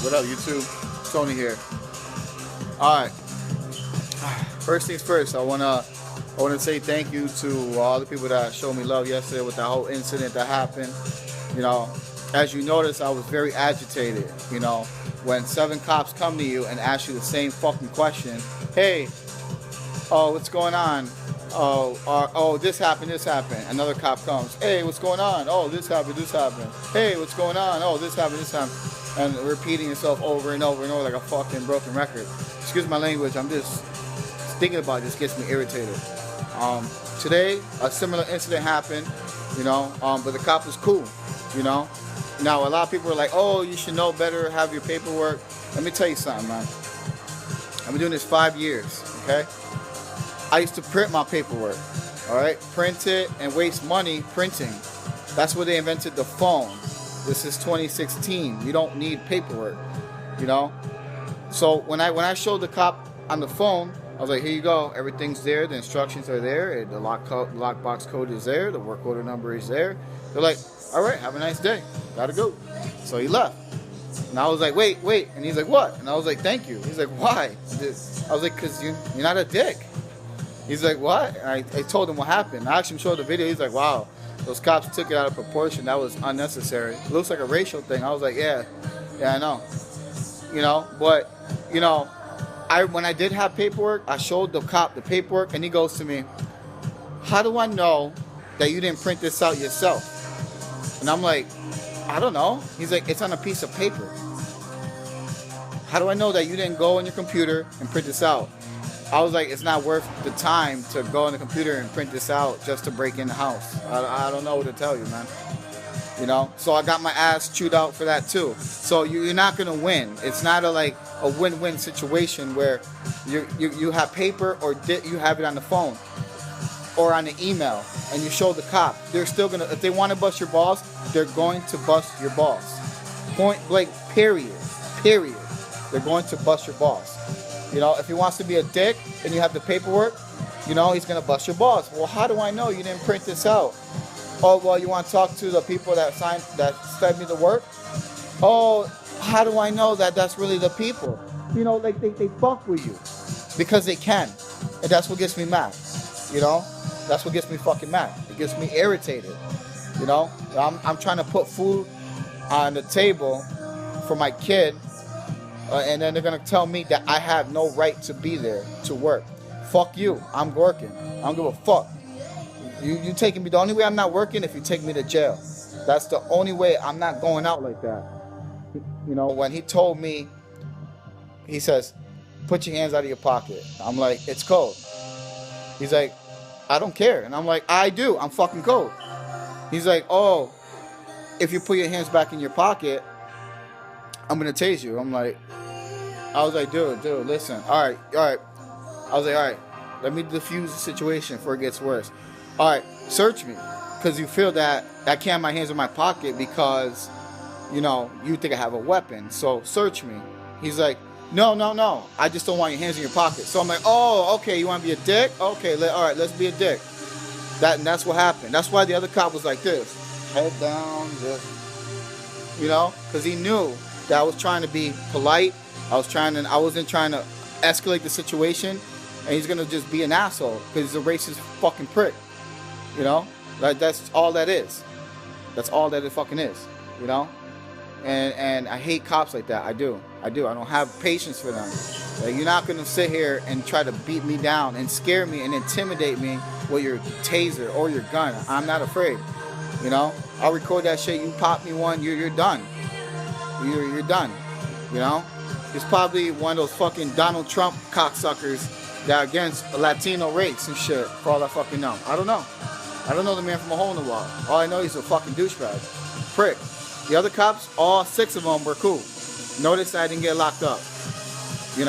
What up, YouTube? Tony here. All right. First things first, I wanna say thank you to all the people that showed me love yesterday with that whole incident that happened. You know, as you noticed, I was very agitated. You know, when 7 cops come to you and ask you the same fucking question, hey, oh, what's going on? Oh, this happened, this happened. Another cop comes, hey, what's going on? Oh, this happened, this happened. Hey, what's going on? Oh, this happened, this happened. And repeating yourself over and over and over like a fucking broken record. Excuse my language, I'm just thinking about it, just gets me irritated. Today, a similar incident happened, but the cop was cool, you know. Now, a lot of people are like, oh, you should know better, have your paperwork. Let me tell you something, man. I've been doing this 5 years, okay? I used to print my paperwork, all right? Print it and waste money printing. That's where they invented the phone. This is 2016. You don't need paperwork, you know? So when I showed the cop on the phone, I was like, here you go. Everything's there. The instructions are there. The lockbox code is there. The work order number is there. They're like, all right, have a nice day. Gotta go. So he left. And I was like, wait. And he's like, what? And I was like, thank you. He's like, why? I was like, because you're not a dick. He's like, what? And I told him what happened. I actually showed the video. He's like, wow, those cops took it out of proportion. That was unnecessary. It looks like a racial thing. I was like, yeah, I know. But, when I did have paperwork, I showed the cop the paperwork, and he goes to me, how do I know that you didn't print this out yourself? And I'm like, I don't know. He's like, it's on a piece of paper. How do I know that you didn't go on your computer and print this out? I was like, it's not worth the time to go on the computer and print this out just to break in the house. I don't know what to tell you, man. So I got my ass chewed out for that too. So you're not gonna win. It's not a win-win situation where you have paper or you have it on the phone or on the email and you show the cop. They're still gonna, if they want to bust your balls, they're going to bust your balls. Point blank. Period. They're going to bust your balls. If he wants to be a dick and you have the paperwork, he's gonna bust your balls. Well, how do I know you didn't print this out? Oh, well, you want to talk to the people that sent me the work? Oh, how do I know that that's really the people? They fuck with you because they can. And that's what gets me mad. That's what gets me fucking mad. It gets me irritated. I'm trying to put food on the table for my kid, and then they're going to tell me that I have no right to be there to work. Fuck you. I'm working. I don't give a fuck. You taking me, the only way I'm not working if you take me to jail. That's the only way. I'm not going out like that. When he told me, he says, put your hands out of your pocket. I'm like, it's cold. He's like, I don't care. And I'm like, I do. I'm fucking cold. He's like, oh, if you put your hands back in your pocket, I'm going to tase you. I was like, dude, listen. All right. I was like, all right, let me diffuse the situation before it gets worse. All right, search me, because you feel that I can't have my hands in my pocket because, you think I have a weapon. So search me. He's like, no. I just don't want your hands in your pocket. So I'm like, oh, okay, you want to be a dick? Okay, all right, let's be a dick. That's what happened. That's why the other cop was like this, head down, just, because he knew that I was trying to be polite. I wasn't trying to escalate the situation, and he's gonna just be an asshole because he's a racist fucking prick. That's all that is. That's all that it fucking is. And I hate cops like that. I do. I don't have patience for them. You're not gonna sit here and try to beat me down and scare me and intimidate me with your taser or your gun. I'm not afraid. I'll record that shit. You pop me one, you're done. You're done. It's probably one of those fucking Donald Trump cocksuckers that are against the Latino race and shit. For all I fucking know. I don't know. I don't know the man from a hole in the wall. All I know, he's a fucking douchebag. Prick. The other cops, all 6 of them were cool. Notice I didn't get locked up. They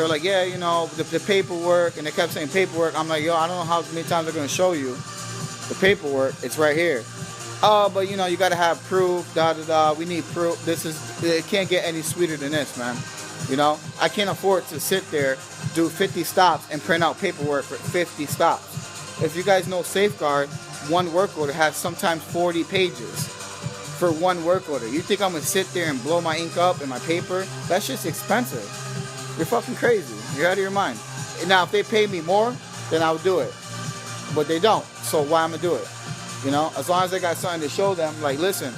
were like, yeah, the paperwork, and they kept saying paperwork. I'm like, yo, I don't know how many times they're going to show you the paperwork. It's right here. Oh, but you got to have proof, we need proof. It can't get any sweeter than this, man. I can't afford to sit there, do 50 stops, and print out paperwork for 50 stops. If you guys know Safeguard, one work order has sometimes 40 pages. for one work order. You think I'm gonna sit there and blow my ink up and my paper? That shit's expensive. You're fucking crazy. You're out of your mind. And now, if they pay me more, then I would do it. But they don't. So why I'm gonna do it? You know, as long as I got something to show them, like, listen,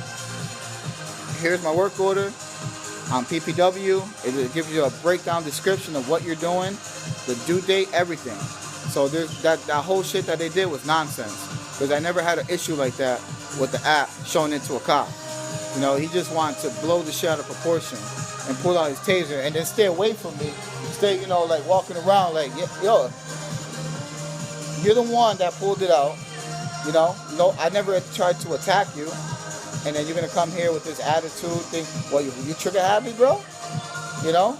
here's my work order. On PPW, it gives you a breakdown description of what you're doing, the due date, everything. So there's that whole shit that they did was nonsense. Because I never had an issue like that with the app showing it to a cop. You know, he just wanted to blow the shit out of proportion and pull out his taser and then stay away from me. Stay, you know, like walking around like, yo, you're the one that pulled it out. You know, no, I never tried to attack you. And then you're going to come here with this attitude thing. Well, you trigger happy, bro? You know?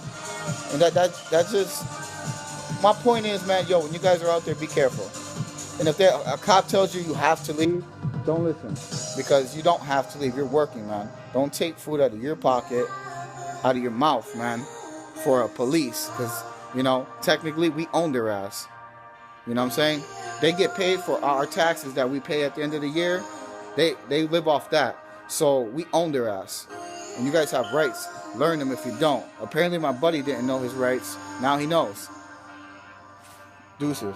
And that's just... My point is, man, yo, when you guys are out there, be careful. And if a cop tells you you have to leave, don't listen. Because you don't have to leave. You're working, man. Don't take food out of your pocket, out of your mouth, man, for a police. Because, you know, technically, we own their ass. You know what I'm saying? They get paid for our taxes that we pay at the end of the year. They live off that. So we own their ass. And you guys have rights. Learn them if you don't. Apparently my buddy didn't know his rights. Now he knows. Deuces.